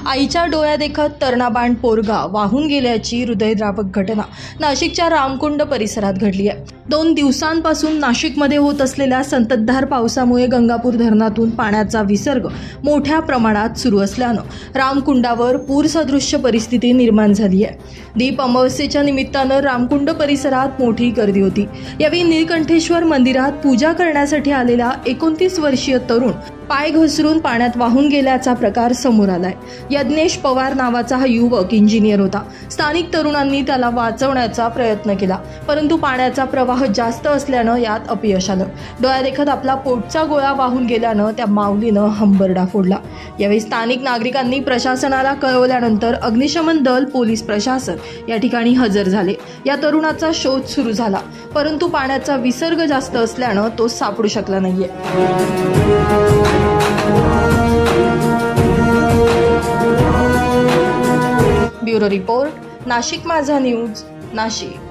आईच्या डोळ्यादेखत तरुणाबाण पोरगा वाहून गेल्याची हृदयद्रावक घटना नाशिकच्या रामकुंड परिसरात घडली आहे। 2 दिवसांपासून नाशिकमध्ये होत असलेल्या संततधार पावसामुळे गंगापूर धरणातून पाण्याचा विसर्ग मोठ्या प्रमाणात सुरू असल्यानं रामकुंडावर पूरसदृश्य परिस्थिती निर्माण झाली आहे। दीप अमावस्येच्या निमित्तानं रामकुंड परिसरात मोठी गर्दी होती। यावेळी नीलकंठेश्वर मंदिरात पूजा करण्यासाठी आलेला 29 वर्षीय तरुण पाय घसरून पाण्यात वाहून गेल्याचा प्रकार समोर आलाय। यज्ञेश पवार नावाचा हा युवक इंजिनियर होता। स्थानिक तरुणांनी त्याला वाचवण्याचा प्रयत्न केला, परंतु पाण्याचा प्रवाह जास्त असल्यानं यात अपयश आलं। डोळ्यादेखत आपला पोटचा गोळा वाहून गेल्यानं त्या माऊलीनं हंबरडा फोडला। यावेळी स्थानिक नागरिकांनी प्रशासनाला कळवल्यानंतर अग्निशमन दल, पोलीस प्रशासन या ठिकाणी हजर झाले। या तरुणाचा शोध सुरू झाला, परंतु पाण्याचा विसर्ग जास्त असल्यानं तो सापडू शकला नाहीये। ब्युरो रिपोर्ट, नाशिक माझा न्यूज, नाशिक।